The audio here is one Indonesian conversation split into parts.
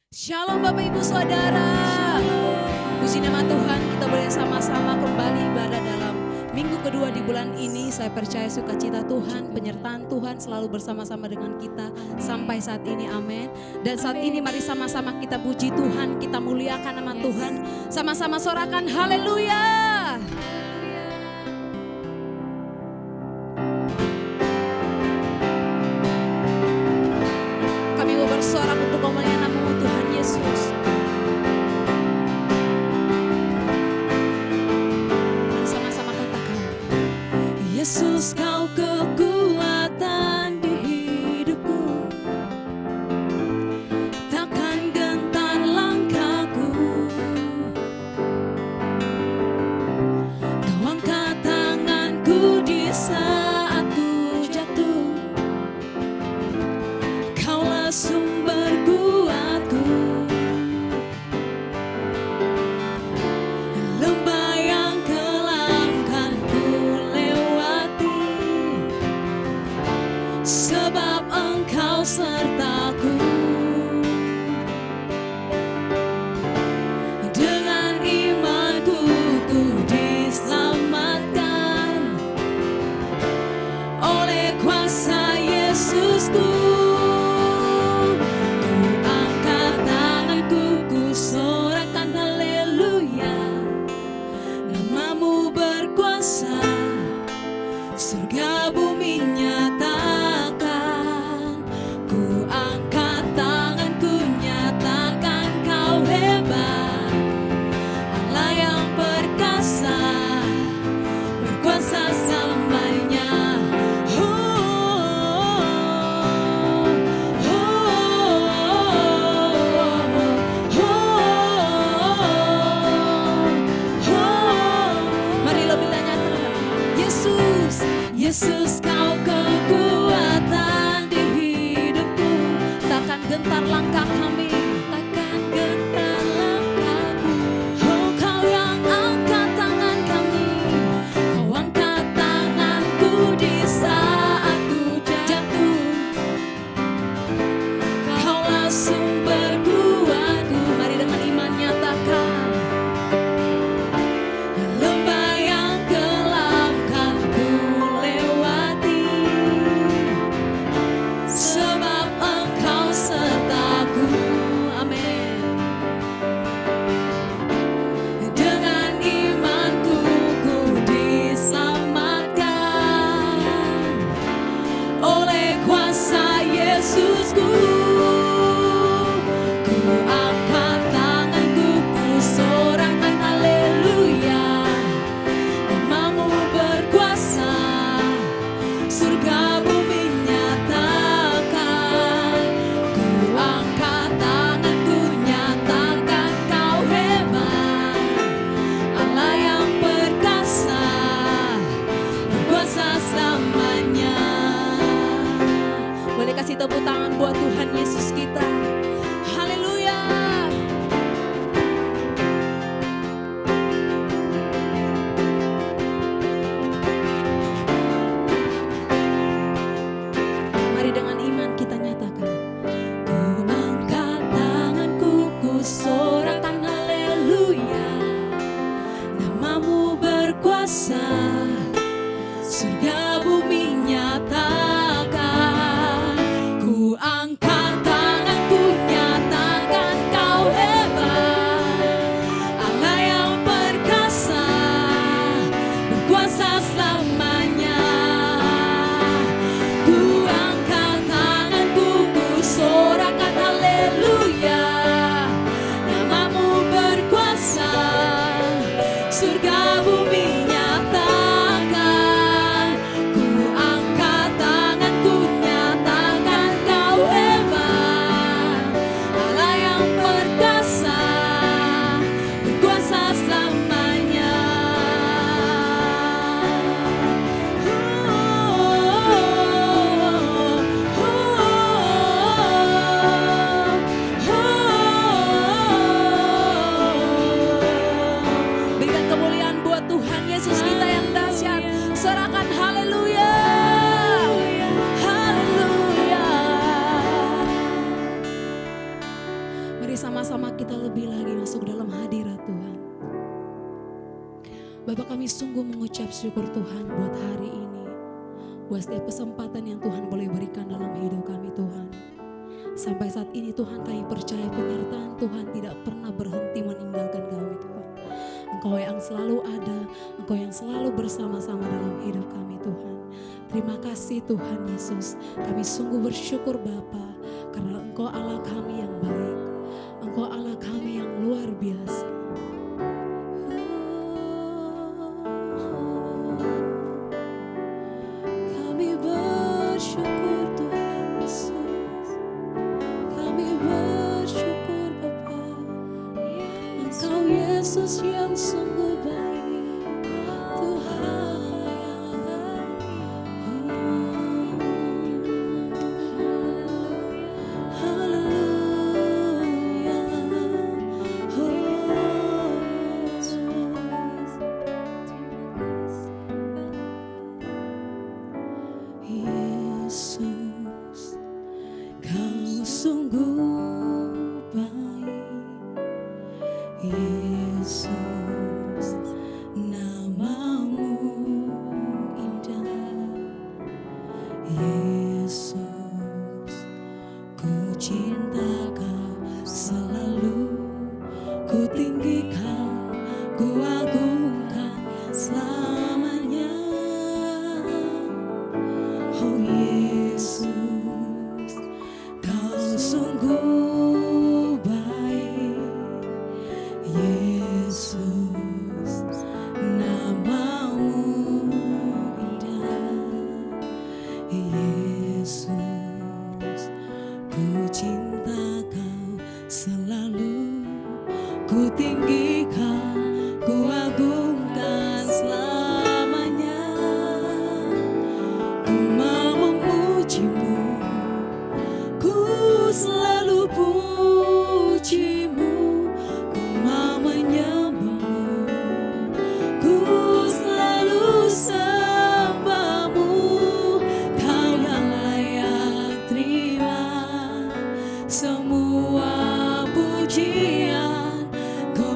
Shalom Bapak Ibu Saudara. Puji nama Tuhan, kita boleh sama-sama kembali ibadah dalam minggu kedua di bulan ini. Saya percaya sukacita Tuhan, penyertaan Tuhan selalu bersama-sama dengan kita sampai saat ini, amin. Dan saat ini mari sama-sama kita puji Tuhan, kita muliakan nama Tuhan. Sama-sama sorakan haleluya. Kami mau bersorak untuk kemuliaan nama Tuhan Yesus. Mari sama-sama katakan, Yesus kau kekuatan di hidupku, takkan gentar langkahku. Kau angkat tanganku di saat ku jatuh, Kaulah sumber kuatku. Lembah yang kelam kan ku lewati, sebab Engkau sertaku. Dengan imanku ku diselamatkan oleh kuasa Yesusku. Surga bumi nyatakan, ku angkat tanganku nyatakan Kau hebat, Allah yang perkasa, berkuasa selamanya. Mari lebih nyatakan, Yesus kau kekuatan di hidupku, takkan gentar langkah kami, takkan gentar langkahku. Oh Kau yang angkat tangan kami, Kau angkat tanganku di saat ku jatuh. Kaulah sumber kuatku. Mari dengan iman nyatakan, lembah yang kelam kan ku lewati, sebab Engkau sertaku. Mari sama-sama kita lebih lagi masuk dalam hadirat Tuhan. Bapak, kami sungguh mengucap syukur Tuhan buat hari ini. Buat setiap kesempatan yang Tuhan boleh berikan dalam hidup kami Tuhan. Sampai saat ini Tuhan, kami percaya penyertaan Tuhan tidak pernah berhenti meninggalkan kami Tuhan. Engkau yang selalu ada, Engkau yang selalu bersama-sama dalam hidup kami Tuhan. Terima kasih Tuhan Yesus. Kami sungguh bersyukur Bapa, karena Engkau Allah kami yang baik. Engkau Allah kami yang luar biasa. Kami bersyukur Tuhan Yesus. Kami bersyukur Bapa. Engkau Yesus yang sungguh baik Tuhan. Yesus, Kau sungguh baik. Yesus, namamu indah. Yesus, ku cinta Kau selalu. Ku tinggikan, ku agungkan selamanya. Oh Yesus, Kau sungguh baik. Yesus, namamu indah. Yesus, ku cinta Kau selalu. Ku tinggikan, ku agungkan selamanya. Ku mau memujimu, ku selalu pujimu. Ku mau menyembahmu, ku selalu sembahmu. Kau yang layak terima semua pujian. Ku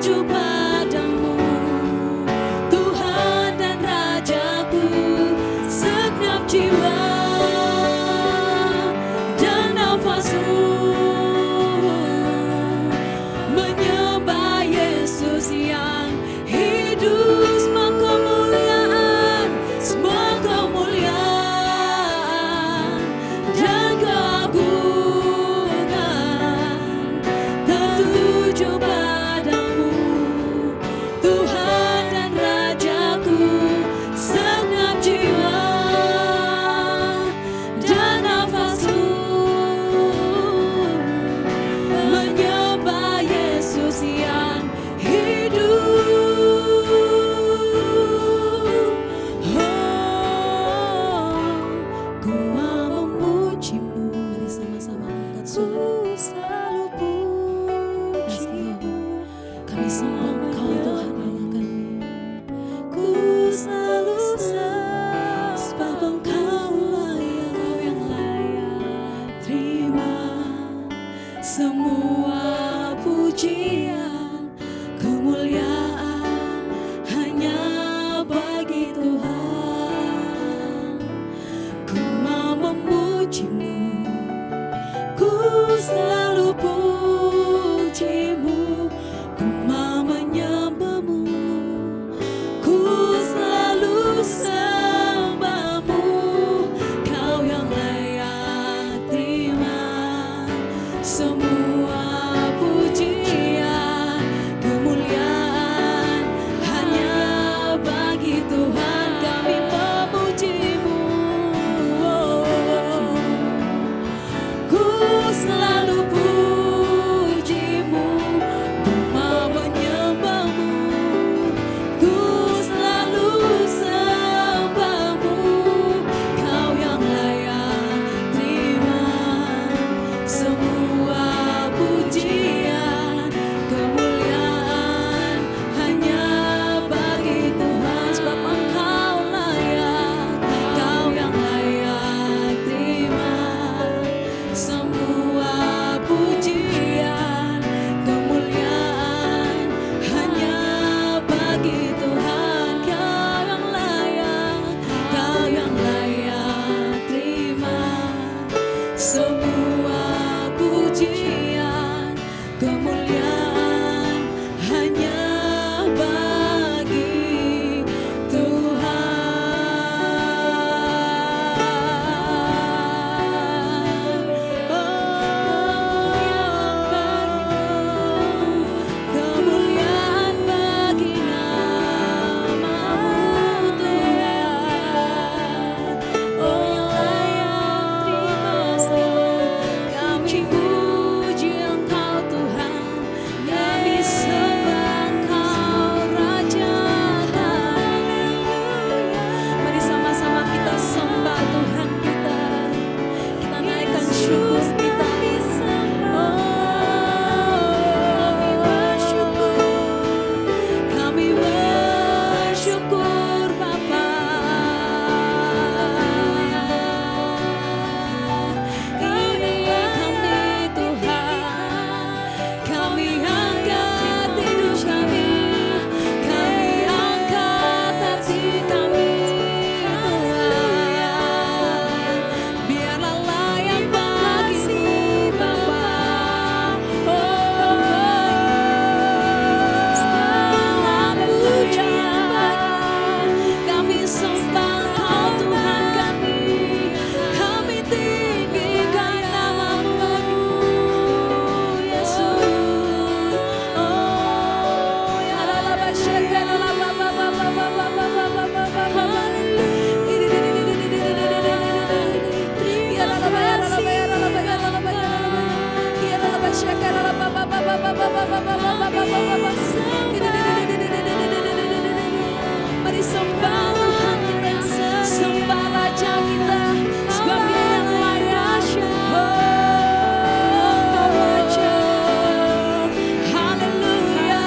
tertuju padamu, Tuhan dan Rajaku. Segenap jiwa dan nafasku menyembah Yesus yang hidup. Semua kemuliaan, semua kemuliaan dan keagungan tertuju padamu, Tuhan dan Rajaku. Segenap jiwa dan nafasku menyembah Yesus yang hidup. Ku mau memujimu. Mari sama-sama angkat suara. Selalu pujimu. Kami sembah Engkau Tuhan Allah kami. Ku selalu sebab Engkau layak, Engkau yang layak terima semua pujian, kemuliaan hanya bagi Tuhan. Ku mau memujimu, ku selalu pujimu, ku mau menyembahmu, ku selalu sembahmu. Kau yang layak terima semua pujian, kemuliaan hanya bagi Tuhan. Kami memujimu, ku selalu pujimu, ku mau menyembahmu, ku selalu sembahmu. Kau yang layak terima semua pujian, kemuliaan hanya bagi Tuhan. Sebab Engkau layak, Kau yang layak terima semua pujian, kemuliaan hanya bagi Tuhan. Kau yang layak, Kau yang layak terima semua pujian, kemuliaan hanya bagi Tuhan. Kemuliaan bagi namamu Tuhan. Oh yang layak terima segala. Kami puji Engkau Tuhan, kami sembah Engkau Raja kami. Mari sama-sama kita sembah Tuhan kita naikkan syukur kita. Kami bersyukur Bapa. Ini kami Tuhan, kami angkat hidup kami, kami angkat hati kami Tuhan. Biarlah layak bagimu Bapa. Haleluya. Kami sembah Engkau Tuhan kami, kami tinggikan namamu Yesus. Oh ya Allah basyakar Allah Mari sembah Tuhan kita, sembah Raja kita, sebab Dia yang layak. Oh Raja, haleluya.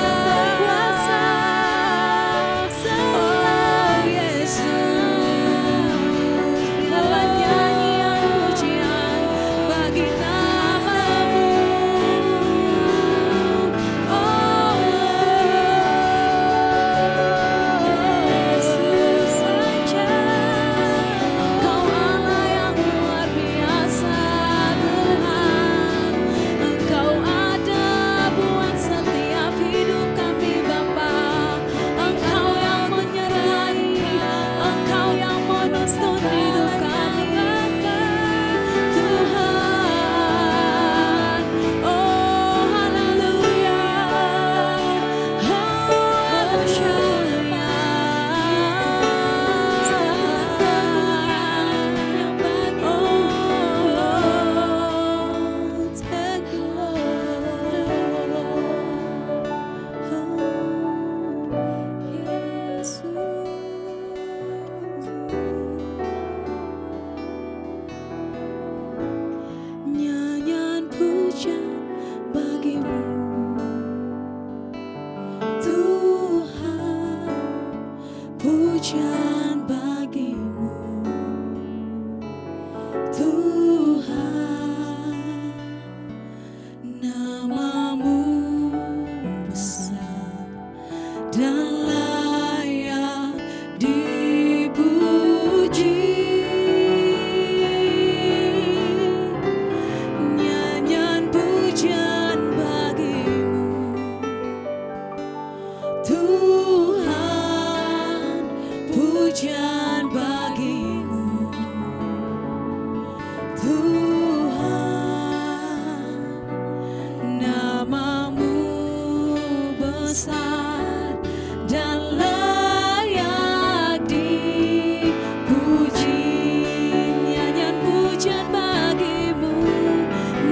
Oh Yesus, biarlah nyanyian pujian bagi namamu. Oh besar dan layak dipuji. Nyanyian pujian bagimu,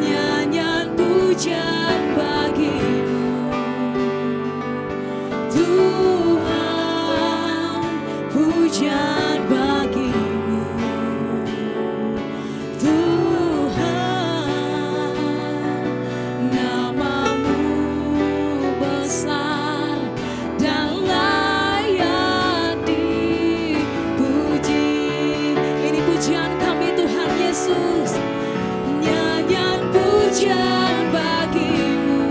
nyanyian pujian bagimu, Tuhan, pujian bagimu, Tuhan, namamu besar dan layak dipuji. Ini pujian kami Tuhan Yesus, nyanyian pujian bagimu,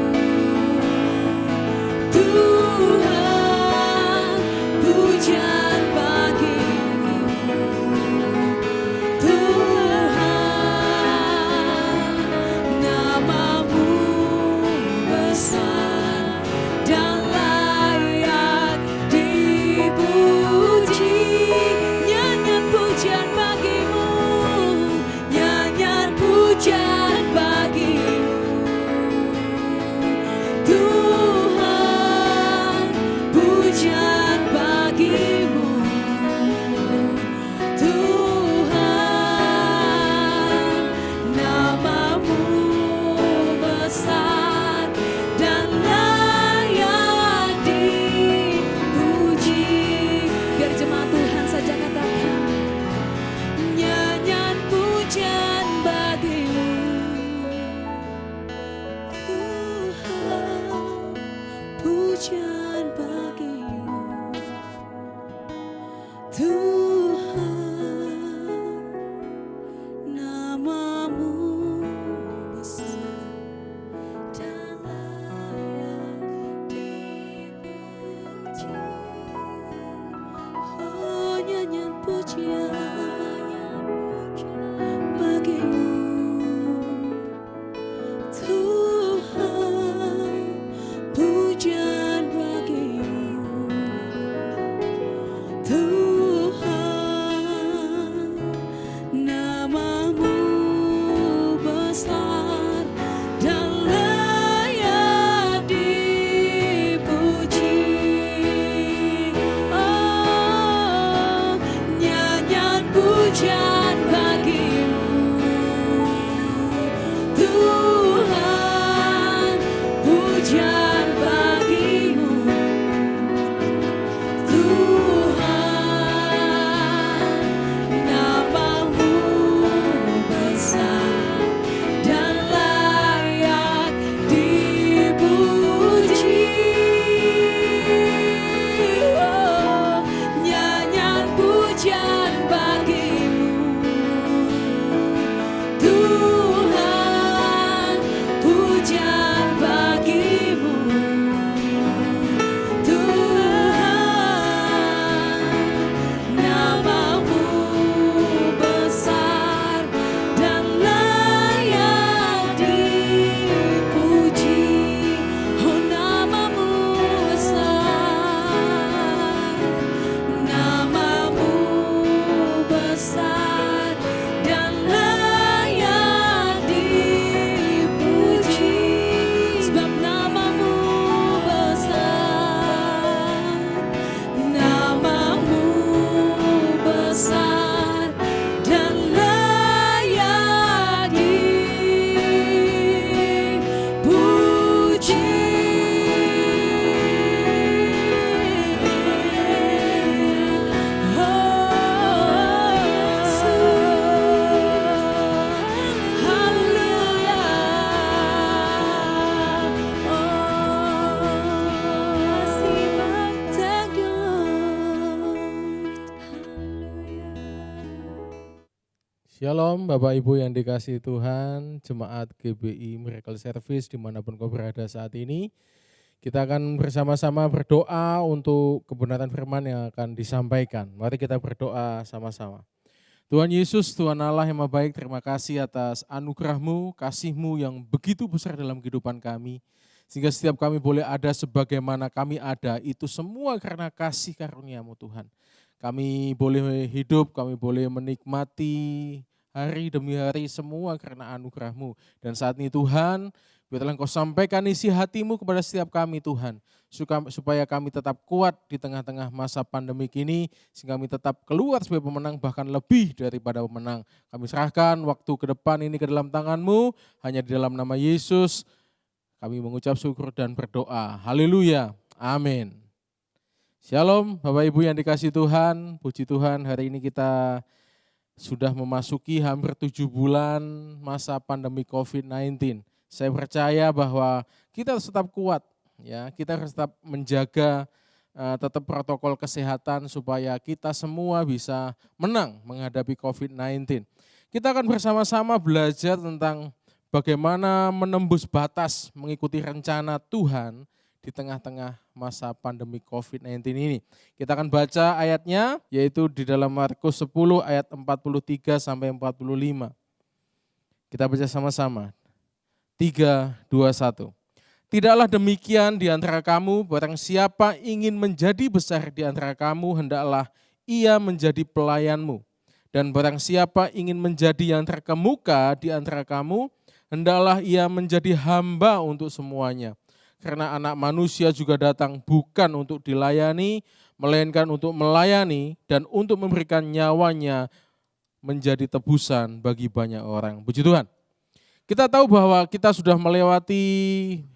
Tuhan, pujian bagimu, Tuhan, namamu besar dan layak dipuji. Nyanyian pujian bagimu, nyanyian pujian bagimu, Tuhan, pujian bagimu, Tuhan, namamu besar dan layak dipuji. Biar jemaat Tuhan saja katakan, nyanyian pujian bagimu, Tuhan, pujian bagimu, Tuhan, namamu besar dan layak dipuji. Oh, nyanyian pujian bagimu, Tuhan, pujian bagimu, Tuhan, namamu besar dan layak dipuji. Oh, nyanyian pujian bagimu, Tuhan, pujian bagimu, Tuhan, namamu besar dan layak dipuji. Oh, nyanyian pujian bagimu, Tuhan, pujian bagimu, Tuhan, namamu besar dan layak dipuji. Oh, namamu besar, namamu besar dan layak dipuji. Sebab namamu besar, namamu besar dan layak dipuji. Thank you, Lord. Shalom Bapak Ibu yang dikasihi Tuhan, jemaat GBI Miracle Service dimanapun kau berada saat ini. Kita akan bersama-sama berdoa untuk kebenaran firman yang akan disampaikan. Mari kita berdoa sama-sama. Tuhan Yesus, Tuhan Allah yang Maha Baik, terima kasih atas anugerah-Mu, kasih-Mu yang begitu besar dalam kehidupan kami. Sehingga setiap kami boleh ada sebagaimana kami ada, itu semua karena kasih karunia-Mu Tuhan. Kami boleh hidup, kami boleh menikmati hari demi hari semua karena anugerah-Mu. Dan saat ini Tuhan, Biarlah Engkau sampaikan isi hati-Mu kepada setiap kami Tuhan, supaya kami tetap kuat di tengah-tengah masa pandemik ini, sehingga kami tetap keluar sebagai pemenang, bahkan lebih daripada pemenang. Kami serahkan waktu ke depan ini ke dalam tangan-Mu, hanya di dalam nama Yesus kami mengucap syukur dan berdoa. Haleluya, amin. Shalom Bapak Ibu yang dikasihi Tuhan, puji Tuhan hari ini kita sudah memasuki hampir 7 bulan masa pandemi COVID-19. Saya percaya bahwa kita harus tetap kuat, ya, kita harus tetap menjaga tetap protokol kesehatan supaya kita semua bisa menang menghadapi COVID-19. Kita akan bersama-sama belajar tentang bagaimana menembus batas mengikuti rencana Tuhan di tengah-tengah masa pandemi COVID-19 ini. Kita akan baca ayatnya, yaitu di dalam Markus 10 ayat 43 sampai 45. Kita baca sama-sama. 3, 2, 1. Tidaklah demikian di antara kamu, barang siapa ingin menjadi besar di antara kamu, hendaklah ia menjadi pelayanmu. Dan barang siapa ingin menjadi yang terkemuka di antara kamu, hendaklah ia menjadi hamba untuk semuanya. Karena anak manusia juga datang bukan untuk dilayani, melainkan untuk melayani dan untuk memberikan nyawanya menjadi tebusan bagi banyak orang. Puji Tuhan. Kita tahu bahwa kita sudah melewati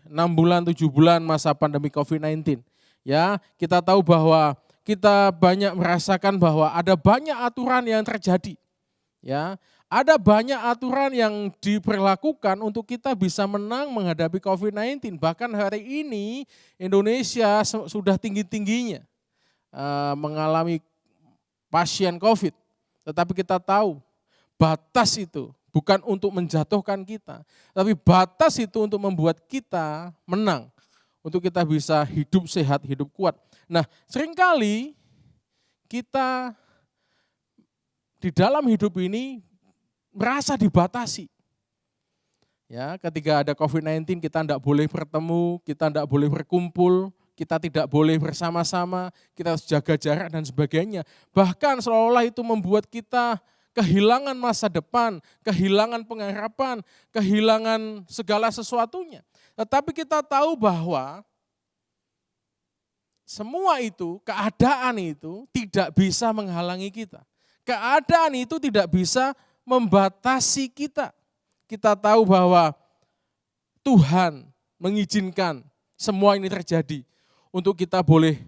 6 bulan, 7 bulan masa pandemi COVID-19. Ya, kita tahu bahwa kita banyak merasakan bahwa ada banyak aturan yang terjadi. Ya, ada banyak aturan yang diberlakukan untuk kita bisa menang menghadapi COVID-19. Bahkan hari ini Indonesia sudah tinggi-tingginya mengalami pasien COVID. Tetapi kita tahu batas itu bukan untuk menjatuhkan kita, tapi batas itu untuk membuat kita menang, untuk kita bisa hidup sehat, hidup kuat. Nah, seringkali kita di dalam hidup ini merasa dibatasi. Ya, ketika ada COVID-19 kita tidak boleh bertemu, kita tidak boleh berkumpul, kita tidak boleh bersama-sama, kita harus jaga jarak dan sebagainya. Bahkan seolah-olah itu membuat kita kehilangan masa depan, kehilangan pengharapan, kehilangan segala sesuatunya. Tetapi kita tahu bahwa semua itu, keadaan itu tidak bisa menghalangi kita. Keadaan itu tidak bisa membatasi kita. Kita tahu bahwa Tuhan mengizinkan semua ini terjadi untuk kita boleh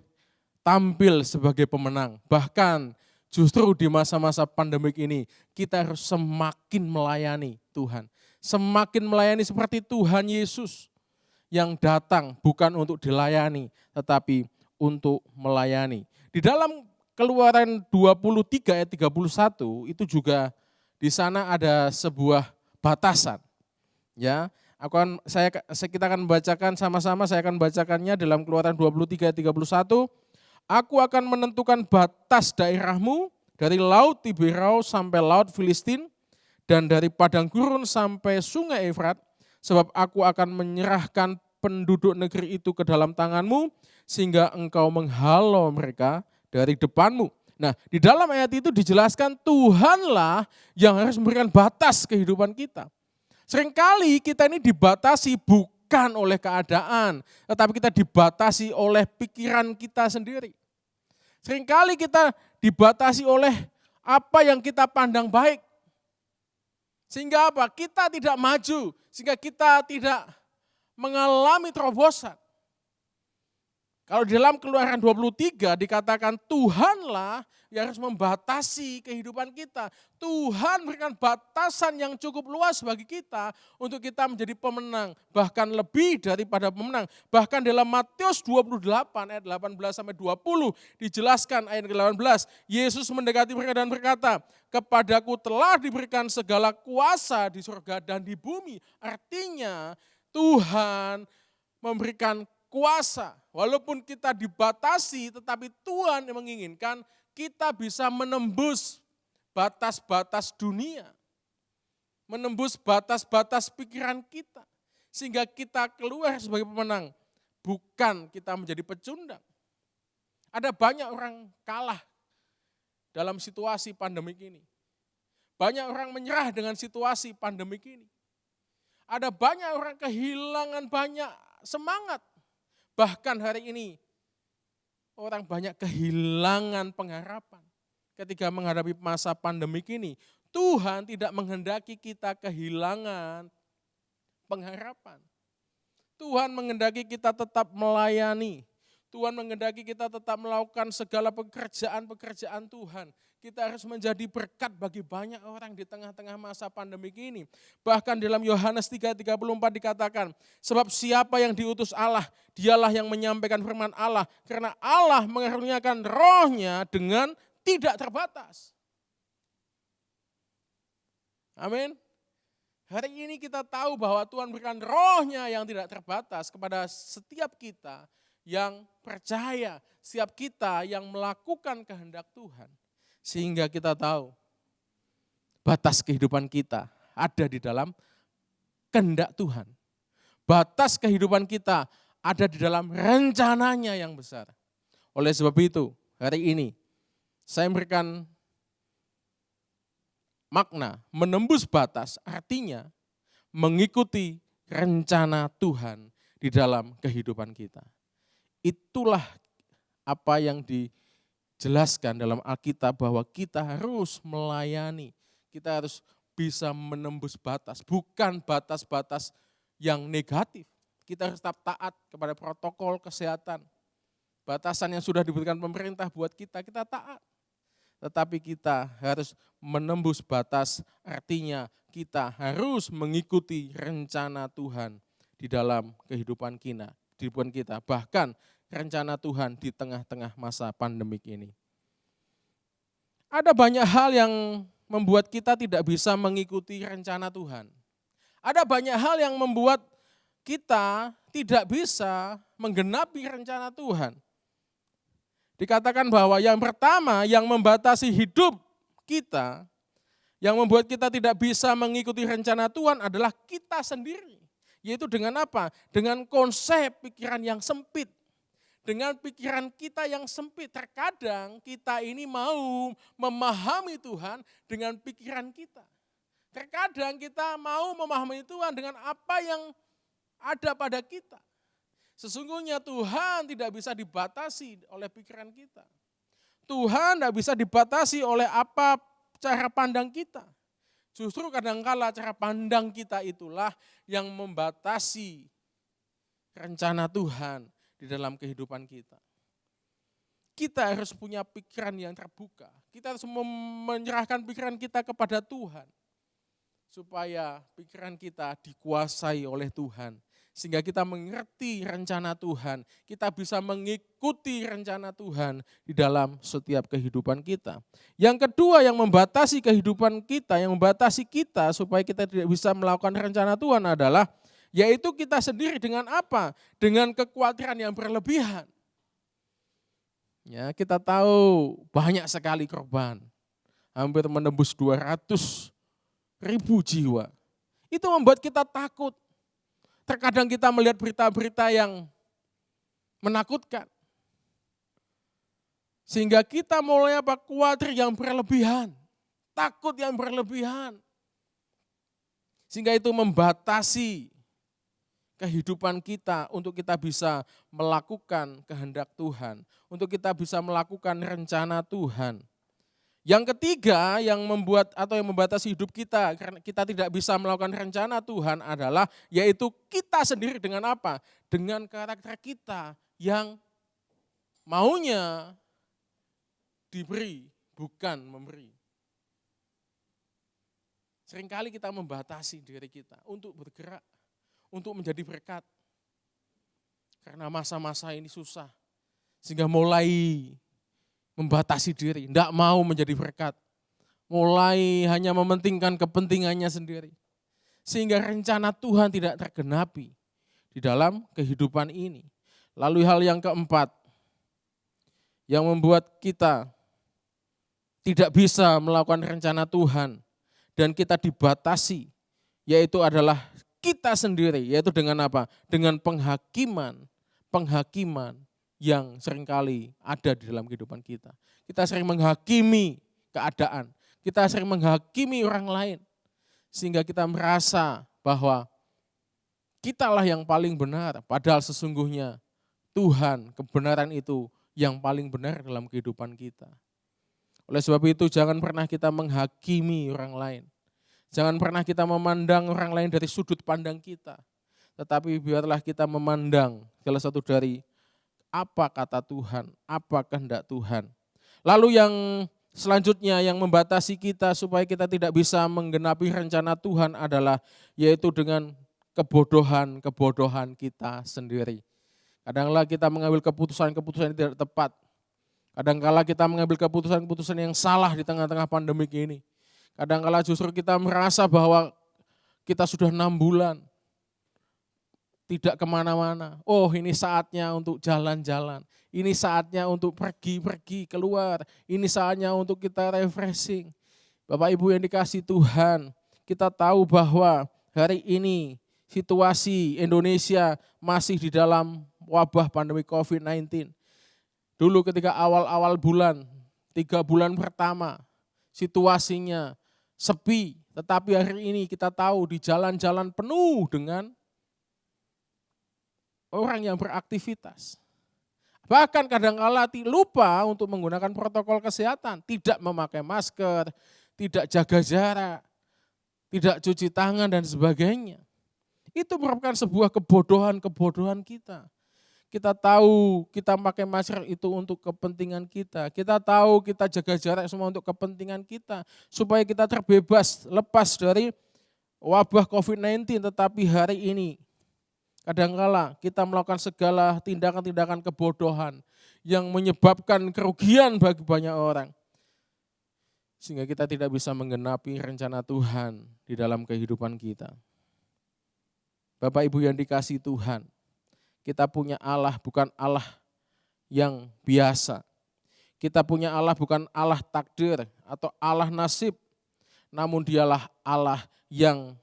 tampil sebagai pemenang. Bahkan justru di masa-masa pandemik ini kita harus semakin melayani Tuhan. Semakin melayani seperti Tuhan Yesus yang datang bukan untuk dilayani tetapi untuk melayani. Di dalam Keluaran 23 ayat 31 itu juga di sana ada sebuah batasan. Ya, kita akan membacakan sama-sama, saya akan bacakannya dalam Keluaran 23 ayat 31. Aku akan menentukan batas daerahmu dari Laut Tiberau sampai Laut Filistin dan dari padang gurun sampai sungai Efrat, sebab aku akan menyerahkan penduduk negeri itu ke dalam tanganmu sehingga engkau menghalau mereka dari depanmu. Nah, di dalam ayat itu dijelaskan Tuhanlah yang harus memberikan batas kehidupan kita. Seringkali kita ini dibatasi bukan oleh keadaan, tetapi kita dibatasi oleh pikiran kita sendiri. Seringkali kita dibatasi oleh apa yang kita pandang baik. Sehingga apa? Kita tidak maju, sehingga kita tidak mengalami terobosan. Kalau di dalam Keluaran 23 dikatakan Tuhanlah yang harus membatasi kehidupan kita. Tuhan berikan batasan yang cukup luas bagi kita untuk kita menjadi pemenang. Bahkan lebih daripada pemenang. Bahkan dalam Matius 28 ayat 18 sampai 20 dijelaskan ayat ke-18. Yesus mendekati mereka dan berkata, kepadaku telah diberikan segala kuasa di surga dan di bumi. Artinya Tuhan memberikan kuasa. Walaupun kita dibatasi, tetapi Tuhan yang menginginkan kita bisa menembus batas-batas dunia. Menembus batas-batas pikiran kita. Sehingga kita keluar sebagai pemenang. Bukan kita menjadi pecundang. Ada banyak orang kalah dalam situasi pandemik ini. Banyak orang menyerah dengan situasi pandemik ini. Ada banyak orang kehilangan banyak semangat. Bahkan hari ini orang banyak kehilangan pengharapan. Ketika menghadapi masa pandemik ini, Tuhan tidak menghendaki kita kehilangan pengharapan. Tuhan menghendaki kita tetap melayani. Tuhan menghendaki kita tetap melakukan segala pekerjaan-pekerjaan Tuhan. Kita harus menjadi berkat bagi banyak orang di tengah-tengah masa pandemik ini. Bahkan dalam Yohanes 3:34 dikatakan, sebab siapa yang diutus Allah, dialah yang menyampaikan firman Allah. Karena Allah mengaruniakan rohnya dengan tidak terbatas. Amin. Hari ini kita tahu bahwa Tuhan berikan rohnya yang tidak terbatas kepada setiap kita yang percaya, setiap kita yang melakukan kehendak Tuhan. Sehingga kita tahu batas kehidupan kita ada di dalam kehendak Tuhan. Batas kehidupan kita ada di dalam rencananya yang besar. Oleh sebab itu, hari ini saya memberikan makna menembus batas, artinya mengikuti rencana Tuhan di dalam kehidupan kita. Itulah apa yang dijelaskan dalam Alkitab bahwa kita harus melayani, kita harus bisa menembus batas, bukan batas-batas yang negatif. Kita harus tetap taat kepada protokol kesehatan. Batasan yang sudah diberikan pemerintah buat kita taat. Tetapi kita harus menembus batas, artinya kita harus mengikuti rencana Tuhan di dalam kehidupan kita. Bahkan rencana Tuhan di tengah-tengah masa pandemik ini. Ada banyak hal yang membuat kita tidak bisa mengikuti rencana Tuhan. Ada banyak hal yang membuat kita tidak bisa menggenapi rencana Tuhan. Dikatakan bahwa yang pertama yang membatasi hidup kita, yang membuat kita tidak bisa mengikuti rencana Tuhan adalah kita sendiri. Yaitu dengan apa? Dengan konsep pikiran yang sempit. Dengan pikiran kita yang sempit. Terkadang kita ini mau memahami Tuhan dengan pikiran kita. Terkadang kita mau memahami Tuhan dengan apa yang ada pada kita. Sesungguhnya Tuhan tidak bisa dibatasi oleh pikiran kita. Tuhan tidak bisa dibatasi oleh apa cara pandang kita. Justru kadangkala cara pandang kita itulah yang membatasi rencana Tuhan di dalam kehidupan kita. Kita harus punya pikiran yang terbuka. Kita harus menyerahkan pikiran kita kepada Tuhan. Supaya pikiran kita dikuasai oleh Tuhan. Sehingga kita mengerti rencana Tuhan, kita bisa mengikuti rencana Tuhan di dalam setiap kehidupan kita. Yang kedua yang membatasi kehidupan kita, yang membatasi kita supaya kita tidak bisa melakukan rencana Tuhan adalah, yaitu kita sendiri dengan apa? Dengan kekhawatiran yang berlebihan. Ya, kita tahu banyak sekali korban, hampir menembus 200.000 jiwa. Itu membuat kita takut. Terkadang kita melihat berita-berita yang menakutkan. Sehingga kita mulai khawatir yang berlebihan, takut yang berlebihan. Sehingga itu membatasi kehidupan kita untuk kita bisa melakukan kehendak Tuhan, untuk kita bisa melakukan rencana Tuhan. Yang ketiga yang membuat atau yang membatasi hidup kita karena kita tidak bisa melakukan rencana Tuhan adalah yaitu kita sendiri dengan apa? Dengan karakter kita yang maunya diberi bukan memberi. Seringkali kita membatasi diri kita untuk bergerak, untuk menjadi berkat. Karena masa-masa ini susah sehingga mulai membatasi diri, tidak mau menjadi berkat. Mulai hanya mementingkan kepentingannya sendiri. Sehingga rencana Tuhan tidak tergenapi di dalam kehidupan ini. Lalu hal yang keempat, yang membuat kita tidak bisa melakukan rencana Tuhan dan kita dibatasi, yaitu adalah kita sendiri, yaitu dengan apa? Dengan penghakiman yang seringkali ada di dalam kehidupan kita. Kita sering menghakimi keadaan, kita sering menghakimi orang lain, sehingga kita merasa bahwa Kitalah yang paling benar, padahal sesungguhnya Tuhan, kebenaran itu yang paling benar dalam kehidupan kita. Oleh sebab itu jangan pernah kita menghakimi orang lain. Jangan pernah kita memandang orang lain dari sudut pandang kita. Tetapi biarlah kita memandang salah satu dari apa kata Tuhan, apa kehendak Tuhan. Lalu yang selanjutnya yang membatasi kita supaya kita tidak bisa menggenapi rencana Tuhan adalah yaitu dengan kebodohan kita sendiri. Kadang-kala kita mengambil keputusan-keputusan yang tidak tepat. Kadang-kala kita mengambil keputusan-keputusan yang salah di tengah-tengah pandemik ini. Kadang-kala justru kita merasa bahwa kita sudah 6 bulan tidak kemana-mana. Oh, ini saatnya untuk jalan-jalan. Ini saatnya untuk pergi-pergi keluar. Ini saatnya untuk kita refreshing. Bapak Ibu yang dikasihi Tuhan, kita tahu bahwa hari ini situasi Indonesia masih di dalam wabah pandemi COVID-19. Dulu ketika awal-awal bulan, 3 bulan pertama, situasinya sepi. Tetapi hari ini kita tahu di jalan-jalan penuh dengan orang yang beraktivitas. Bahkan kadang-kala lupa untuk menggunakan protokol kesehatan. Tidak memakai masker, tidak jaga jarak, tidak cuci tangan dan sebagainya. Itu merupakan sebuah kebodohan kita. Kita tahu kita pakai masker itu untuk kepentingan kita. Kita tahu kita jaga jarak semua untuk kepentingan kita. Supaya kita terbebas, lepas dari wabah COVID-19. Tetapi hari ini kadangkala kita melakukan segala tindakan-tindakan kebodohan yang menyebabkan kerugian bagi banyak orang. Sehingga kita tidak bisa menggenapi rencana Tuhan di dalam kehidupan kita. Bapak Ibu yang dikasihi Tuhan, kita punya Allah bukan Allah yang biasa. Kita punya Allah bukan Allah takdir atau Allah nasib. Namun dialah Allah yang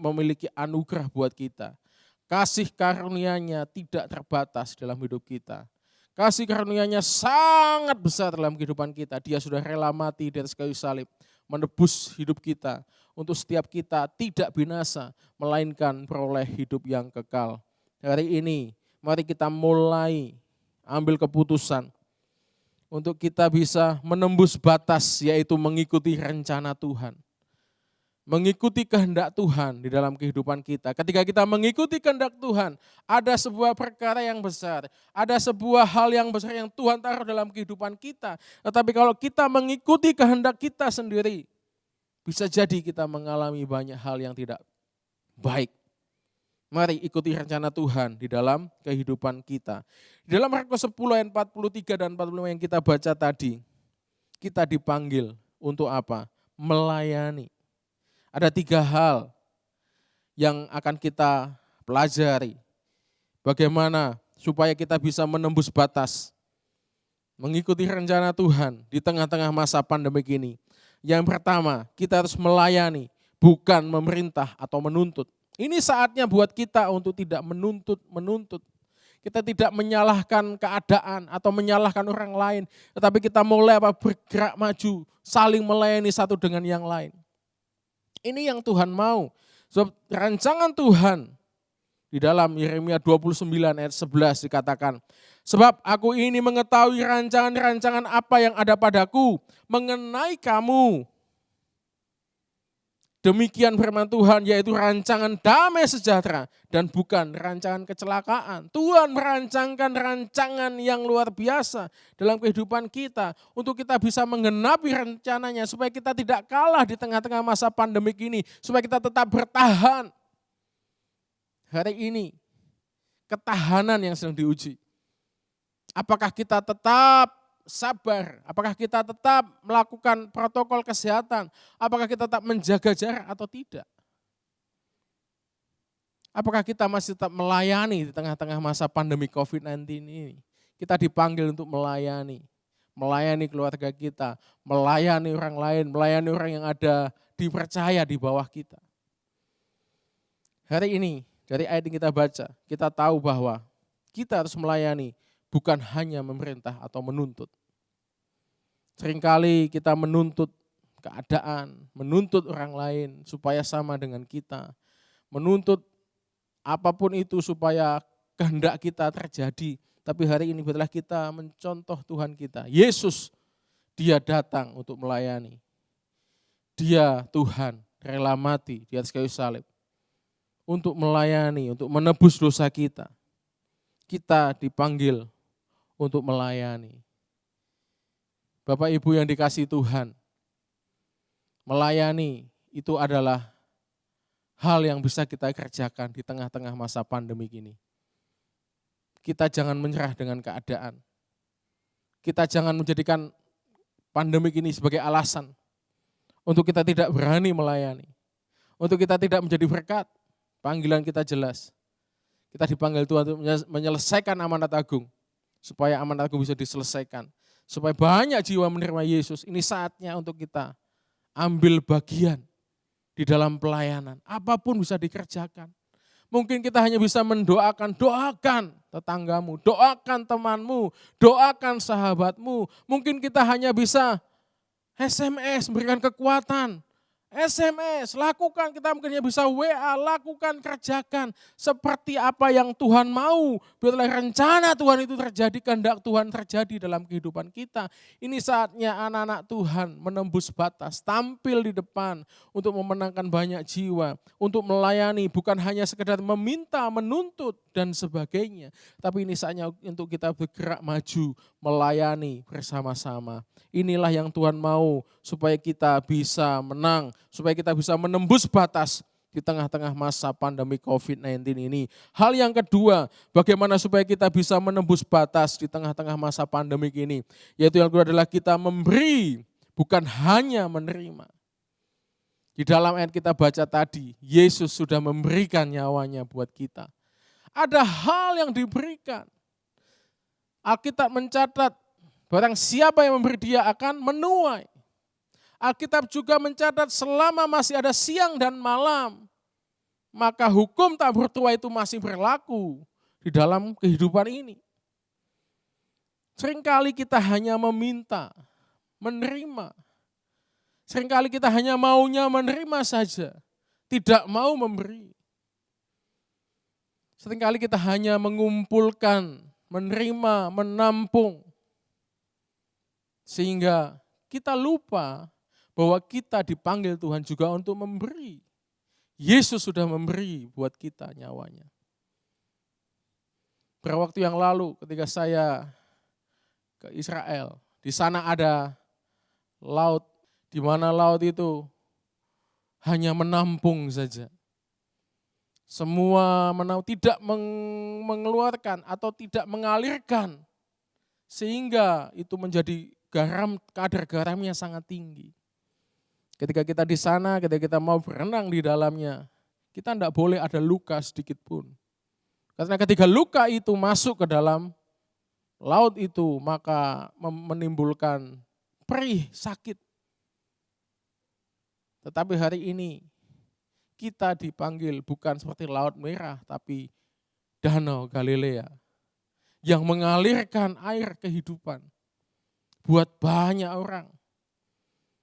memiliki anugerah buat kita. Kasih karunia-Nya tidak terbatas dalam hidup kita. Kasih karunia-Nya sangat besar dalam kehidupan kita. Dia sudah rela mati di atas kayu salib, menebus hidup kita. Untuk setiap kita tidak binasa, melainkan peroleh hidup yang kekal. Hari ini, mari kita mulai ambil keputusan untuk kita bisa menembus batas, yaitu mengikuti rencana Tuhan. Mengikuti kehendak Tuhan di dalam kehidupan kita. Ketika kita mengikuti kehendak Tuhan, ada sebuah perkara yang besar, ada sebuah hal yang besar yang Tuhan taruh dalam kehidupan kita. Tetapi kalau kita mengikuti kehendak kita sendiri, bisa jadi kita mengalami banyak hal yang tidak baik. Mari ikuti rencana Tuhan di dalam kehidupan kita. Di dalam Markus 10 ayat 43 dan 45 yang kita baca tadi, kita dipanggil untuk apa? Melayani. Ada 3 hal yang akan kita pelajari. Bagaimana supaya kita bisa menembus batas, mengikuti rencana Tuhan di tengah-tengah masa pandemik ini. Yang pertama, kita harus melayani, bukan memerintah atau menuntut. Ini saatnya buat kita untuk tidak menuntut. Kita tidak menyalahkan keadaan atau menyalahkan orang lain. Tetapi kita mulai bergerak maju, saling melayani satu dengan yang lain. Ini yang Tuhan mau. Sebab rancangan Tuhan di dalam Yeremia 29 ayat 11 dikatakan, sebab aku ini mengetahui rancangan-rancangan apa yang ada padaku mengenai kamu. Demikian firman Tuhan, yaitu rancangan damai sejahtera dan bukan rancangan kecelakaan. Tuhan merancangkan rancangan yang luar biasa dalam kehidupan kita untuk kita bisa menggenapi rencananya supaya kita tidak kalah di tengah-tengah masa pandemik ini, supaya kita tetap bertahan. Hari ini ketahanan yang sedang diuji. Apakah kita tetap sabar? Apakah kita tetap melakukan protokol kesehatan? Apakah kita tetap menjaga jarak atau tidak? Apakah kita masih tetap melayani di tengah-tengah masa pandemi COVID-19 ini? Kita dipanggil untuk melayani. Melayani keluarga kita, melayani orang lain, melayani orang yang ada dipercaya di bawah kita. Hari ini, dari ayat yang kita baca, kita tahu bahwa kita harus melayani, bukan hanya memerintah atau menuntut. Seringkali kita menuntut keadaan, menuntut orang lain supaya sama dengan kita. Menuntut apapun itu supaya kehendak kita terjadi. Tapi hari ini biarlah kita mencontoh Tuhan kita. Yesus, dia datang untuk melayani. Dia Tuhan rela mati di atas kayu salib. Untuk melayani, untuk menebus dosa kita. Kita dipanggil untuk melayani. Bapak Ibu yang dikasihi Tuhan, melayani itu adalah hal yang bisa kita kerjakan di tengah-tengah masa pandemi ini. Kita jangan menyerah dengan keadaan. Kita jangan menjadikan pandemi ini sebagai alasan untuk kita tidak berani melayani. Untuk kita tidak menjadi berkat. Panggilan kita jelas. Kita dipanggil Tuhan untuk menyelesaikan amanat agung. Supaya amanat agung bisa diselesaikan. Supaya banyak jiwa menerima Yesus. Ini saatnya untuk kita ambil bagian di dalam pelayanan. Apapun bisa dikerjakan. Mungkin kita hanya bisa mendoakan, doakan tetanggamu, doakan temanmu, doakan sahabatmu. Mungkin kita hanya bisa SMS, memberikan kekuatan. SMS, lakukan, kita mungkin hanya bisa WA, lakukan, kerjakan. Seperti apa yang Tuhan mau, biarlah rencana Tuhan itu terjadi, kehendak Tuhan terjadi dalam kehidupan kita. Ini saatnya anak-anak Tuhan menembus batas, tampil di depan untuk memenangkan banyak jiwa, untuk melayani, bukan hanya sekedar meminta, menuntut, dan sebagainya. Tapi ini saatnya untuk kita bergerak maju, melayani bersama-sama. Inilah yang Tuhan mau supaya kita bisa menang, supaya kita bisa menembus batas di tengah-tengah masa pandemi COVID-19 ini. Hal yang kedua, bagaimana supaya kita bisa menembus batas di tengah-tengah masa pandemi ini. Yaitu yang kedua adalah kita memberi, bukan hanya menerima. Di dalam ayat kita baca tadi, Yesus sudah memberikan nyawanya buat kita. Ada hal yang diberikan. Alkitab mencatat, barang siapa yang memberi dia akan menuai. Alkitab juga mencatat selama masih ada siang dan malam, maka hukum tak bertuai itu masih berlaku di dalam kehidupan ini. Seringkali kita hanya meminta, menerima. Seringkali kita hanya maunya menerima saja, tidak mau memberi. Seringkali kita hanya mengumpulkan, menerima, menampung. Sehingga kita lupa bahwa kita dipanggil Tuhan juga untuk memberi. Yesus sudah memberi buat kita nyawanya. Beberapa waktu yang lalu ketika saya ke Israel, di sana ada laut, di mana laut itu hanya menampung saja. Semua tidak mengeluarkan atau tidak mengalirkan, sehingga itu menjadi garam, kadar garamnya sangat tinggi. Ketika kita di sana, ketika kita mau berenang di dalamnya, kita tidak boleh ada luka sedikit pun. Karena ketika luka itu masuk ke dalam laut itu, maka menimbulkan perih, sakit. Tetapi hari ini, kita dipanggil bukan seperti Laut Merah, tapi Danau Galilea yang mengalirkan air kehidupan buat banyak orang.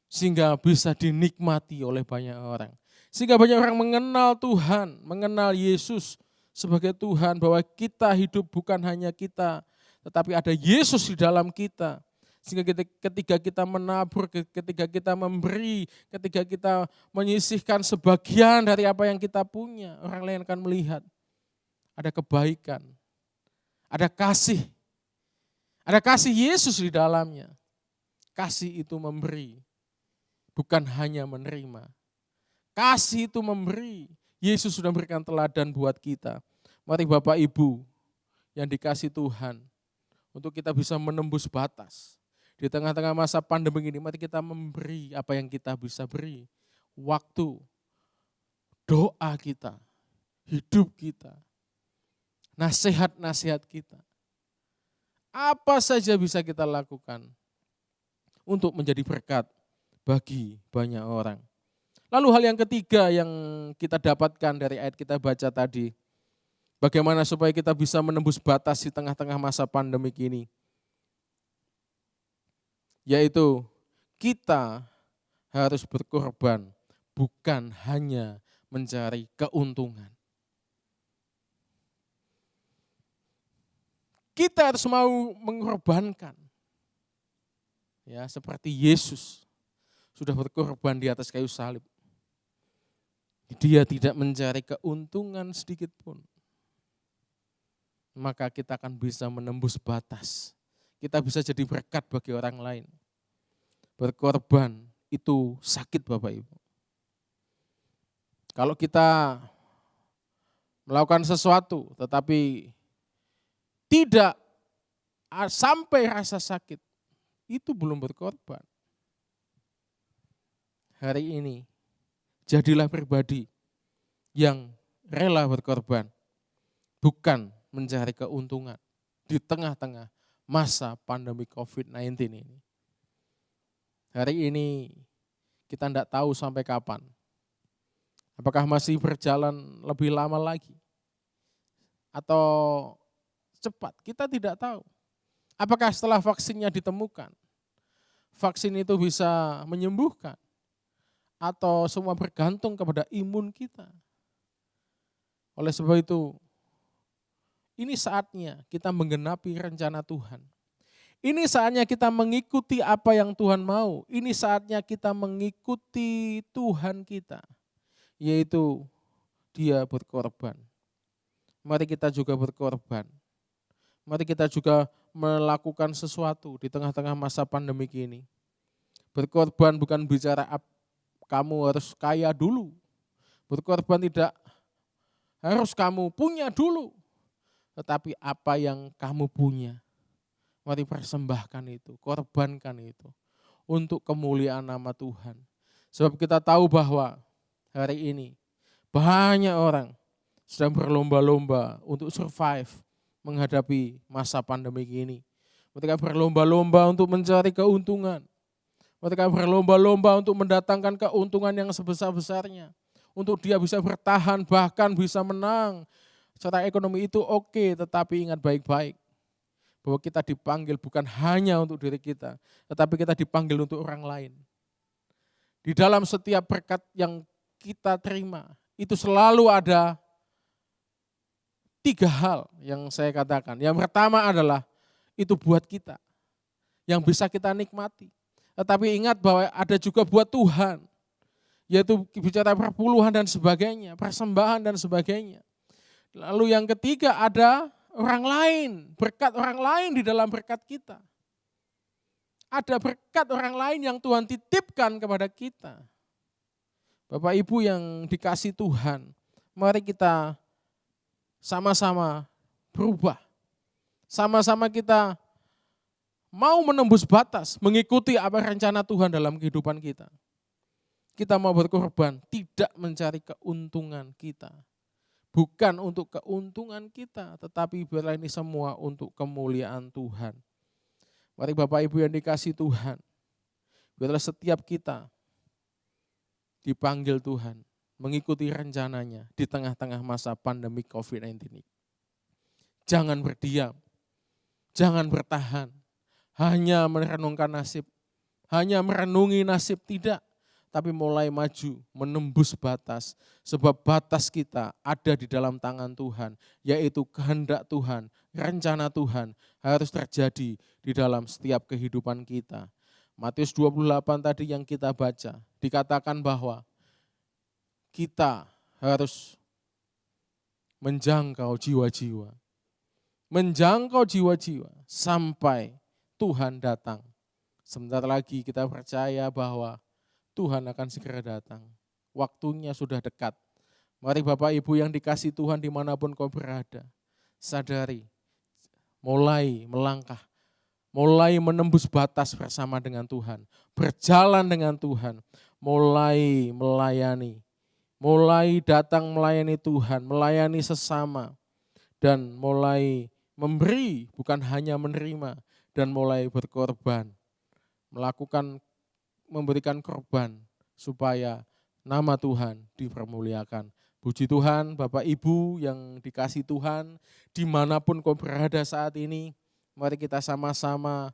Sehingga bisa dinikmati oleh banyak orang. Sehingga banyak orang mengenal Tuhan, mengenal Yesus sebagai Tuhan, bahwa kita hidup bukan hanya kita, tetapi ada Yesus di dalam kita. Sehingga ketika kita menabur, ketika kita memberi, ketika kita menyisihkan sebagian dari apa yang kita punya, orang lain akan melihat ada kebaikan, ada kasih Yesus di dalamnya. Kasih itu memberi, bukan hanya menerima. Kasih itu memberi. Yesus sudah memberikan teladan buat kita. Mari Bapak Ibu yang dikasih Tuhan, untuk kita bisa menembus batas. Di tengah-tengah masa pandemi ini, mari kita memberi apa yang kita bisa beri. Waktu, doa kita, hidup kita, nasihat-nasihat kita. Apa saja bisa kita lakukan untuk menjadi berkat bagi banyak orang. Lalu hal yang ketiga yang kita dapatkan dari ayat kita baca tadi, bagaimana supaya kita bisa menembus batas di tengah-tengah masa pandemi ini. Yaitu kita harus berkorban, bukan hanya mencari keuntungan. Kita harus mau mengorbankan. Ya, seperti Yesus sudah berkorban di atas kayu salib. Dia tidak mencari keuntungan sedikit pun. Maka kita akan bisa menembus batas. Kita bisa jadi berkat bagi orang lain. Berkorban itu sakit Bapak Ibu. Kalau kita melakukan sesuatu tetapi tidak sampai rasa sakit, itu belum berkorban. Hari ini, jadilah pribadi yang rela berkorban, bukan mencari keuntungan di tengah-tengah masa pandemi COVID-19 ini. Hari ini kita tidak tahu sampai kapan. Apakah masih berjalan lebih lama lagi? Atau cepat? Kita tidak tahu. Apakah setelah vaksinnya ditemukan, vaksin itu bisa menyembuhkan? Atau semua bergantung kepada imun kita? Oleh sebab itu, ini saatnya kita menggenapi rencana Tuhan. Ini saatnya kita mengikuti apa yang Tuhan mau. Ini saatnya kita mengikuti Tuhan kita, yaitu Dia berkorban. Mari kita juga berkorban. Mari kita juga melakukan sesuatu di tengah-tengah masa pandemik ini. Berkorban bukan bicara kamu harus kaya dulu. Berkorban tidak harus kamu punya dulu. Tetapi apa yang kamu punya, mari persembahkan itu, korbankan itu untuk kemuliaan nama Tuhan. Sebab kita tahu bahwa hari ini banyak orang sedang berlomba-lomba untuk survive menghadapi masa pandemi ini. Mereka berlomba-lomba untuk mencari keuntungan. Mereka berlomba-lomba untuk mendatangkan keuntungan yang sebesar-besarnya. Untuk dia bisa bertahan, bahkan bisa menang. Secara ekonomi itu oke, tetapi ingat baik-baik. Bahwa kita dipanggil bukan hanya untuk diri kita, tetapi kita dipanggil untuk orang lain. Di dalam setiap berkat yang kita terima, itu selalu ada 3 hal yang saya katakan. Yang pertama adalah itu buat kita, yang bisa kita nikmati. Tetapi ingat bahwa ada juga buat Tuhan, yaitu bicara perpuluhan dan sebagainya, persembahan dan sebagainya. Lalu yang ketiga ada orang lain, berkat orang lain di dalam berkat kita. Ada berkat orang lain yang Tuhan titipkan kepada kita. Bapak Ibu yang dikasih Tuhan, mari kita sama-sama berubah. Sama-sama kita mau menembus batas, mengikuti apa rencana Tuhan dalam kehidupan kita. Kita mau berkorban, tidak mencari keuntungan kita. Bukan untuk keuntungan kita, tetapi biarlah ini semua untuk kemuliaan Tuhan. Mari Bapak Ibu yang dikasih Tuhan, biarlah setiap kita dipanggil Tuhan, mengikuti rencananya di tengah-tengah masa pandemi COVID-19 ini. Jangan berdiam, jangan bertahan, hanya merenungkan nasib, hanya merenungi nasib, tidak. Tapi mulai maju, menembus batas. Sebab batas kita ada di dalam tangan Tuhan, yaitu kehendak Tuhan, rencana Tuhan harus terjadi di dalam setiap kehidupan kita. Matius 28 tadi yang kita baca, dikatakan bahwa kita harus menjangkau jiwa-jiwa. Menjangkau jiwa-jiwa sampai Tuhan datang. Sebentar lagi kita percaya bahwa Tuhan akan segera datang. Waktunya sudah dekat. Mari Bapak Ibu yang dikasih Tuhan dimanapun kau berada, sadari, mulai melangkah, mulai menembus batas bersama dengan Tuhan, berjalan dengan Tuhan, mulai melayani, mulai datang melayani Tuhan, melayani sesama, dan mulai memberi, bukan hanya menerima, dan mulai berkorban, memberikan korban supaya nama Tuhan dipermuliakan. Puji Tuhan, Bapak Ibu yang dikasih Tuhan, dimanapun kau berada saat ini, mari kita sama-sama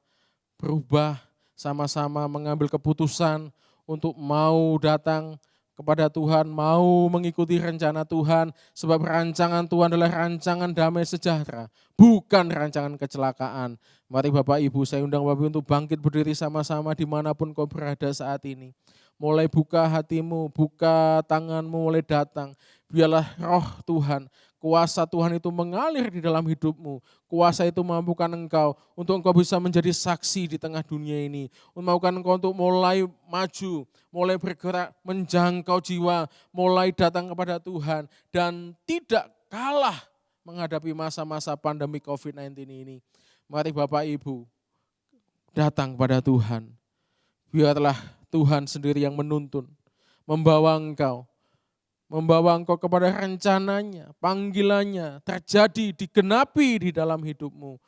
berubah, sama-sama mengambil keputusan untuk mau datang kepada Tuhan, mau mengikuti rencana Tuhan, sebab rancangan Tuhan adalah rancangan damai sejahtera, bukan rancangan kecelakaan. Mari Bapak Ibu, saya undang Bapak Ibu untuk bangkit berdiri sama-sama dimanapun kau berada saat ini. Mulai buka hatimu, buka tanganmu, mulai datang. Biarlah roh Tuhan, kuasa Tuhan itu mengalir di dalam hidupmu. Kuasa itu mampukan engkau untuk engkau bisa menjadi saksi di tengah dunia ini. Mampukan engkau untuk mulai maju, mulai bergerak, menjangkau jiwa, mulai datang kepada Tuhan. Dan tidak kalah menghadapi masa-masa pandemi COVID-19 ini. Mari Bapak Ibu datang kepada Tuhan. Biarlah Tuhan sendiri yang menuntun, membawa engkau kepada rencananya, panggilannya, terjadi, digenapi di dalam hidupmu.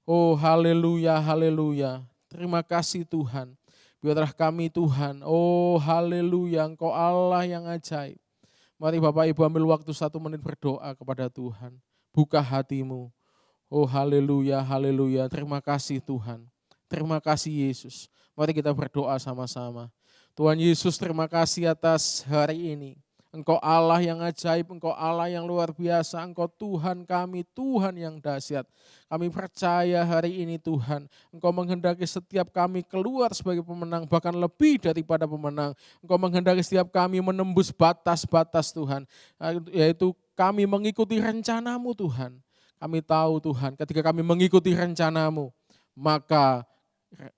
Oh haleluya, haleluya. Terima kasih Tuhan. Biarlah kami Tuhan, oh haleluya, Engkau Allah yang ajaib. Mari Bapak Ibu ambil waktu 1 menit berdoa kepada Tuhan. Buka hatimu. Oh haleluya, haleluya. Terima kasih Tuhan. Terima kasih Yesus. Mari kita berdoa sama-sama. Tuhan Yesus, terima kasih atas hari ini. Engkau Allah yang ajaib, Engkau Allah yang luar biasa, Engkau Tuhan kami, Tuhan yang dahsyat. Kami percaya hari ini Tuhan, Engkau menghendaki setiap kami keluar sebagai pemenang, bahkan lebih daripada pemenang. Engkau menghendaki setiap kami menembus batas-batas Tuhan, yaitu kami mengikuti rencana-Mu Tuhan. Kami tahu Tuhan, ketika kami mengikuti rencana-Mu, maka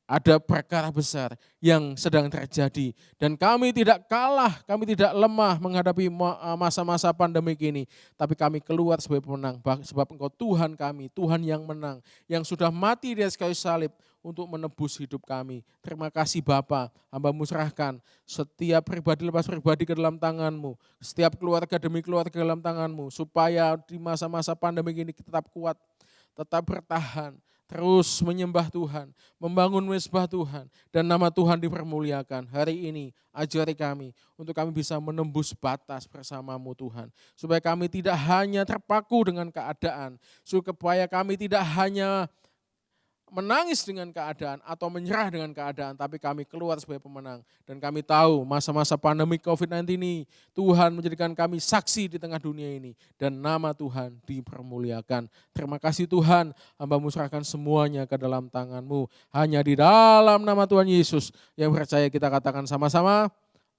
ada perkara besar yang sedang terjadi. Dan kami tidak kalah, kami tidak lemah menghadapi masa-masa pandemik ini. Tapi kami keluar sebagai pemenang, sebab Engkau Tuhan kami, Tuhan yang menang, yang sudah mati di atas kayu salib untuk menebus hidup kami. Terima kasih Bapa, hamba-Mu serahkan setiap pribadi lepas pribadi ke dalam tangan-Mu, setiap keluarga demi keluarga ke dalam tangan-Mu, supaya di masa-masa pandemik ini kita tetap kuat, tetap bertahan, terus menyembah Tuhan, membangun mezbah Tuhan, dan nama Tuhan dipermuliakan. Hari ini ajari kami untuk kami bisa menembus batas bersama-Mu Tuhan. Supaya kami tidak hanya terpaku dengan keadaan, supaya kami tidak hanya menangis dengan keadaan atau menyerah dengan keadaan, tapi kami keluar sebagai pemenang. Dan kami tahu masa-masa pandemi COVID-19 ini, Tuhan menjadikan kami saksi di tengah dunia ini. Dan nama Tuhan dipermuliakan. Terima kasih Tuhan, hamba-Mu serahkan semuanya ke dalam tangan-Mu. Hanya di dalam nama Tuhan Yesus yang percaya kita katakan sama-sama,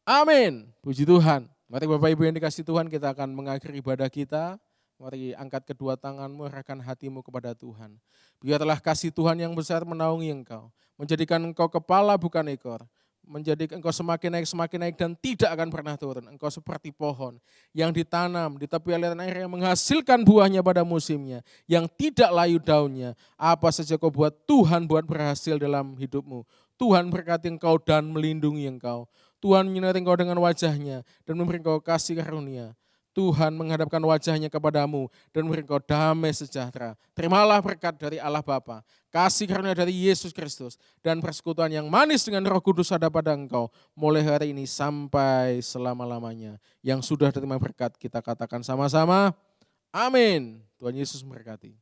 amin. Puji Tuhan. Mari Bapak Ibu yang dikasih Tuhan, kita akan mengakhiri ibadah kita. Mari angkat kedua tanganmu, arahkan hatimu kepada Tuhan. Biarlah kasih Tuhan yang besar menaungi engkau. Menjadikan engkau kepala bukan ekor. Menjadikan engkau semakin naik dan tidak akan pernah turun. Engkau seperti pohon yang ditanam di tepi aliran air yang menghasilkan buahnya pada musimnya. Yang tidak layu daunnya. Apa saja kau buat, Tuhan buat berhasil dalam hidupmu. Tuhan berkati engkau dan melindungi engkau. Tuhan menyinari engkau dengan wajahnya dan memberi engkau kasih karunia. Tuhan menghadapkan wajahnya kepadamu dan memberi engkau damai sejahtera. Terimalah berkat dari Allah Bapa, kasih karunia dari Yesus Kristus, dan persekutuan yang manis dengan Roh Kudus ada pada engkau, mulai hari ini sampai selama-lamanya. Yang sudah terima berkat, kita katakan sama-sama, amin. Tuhan Yesus memberkati.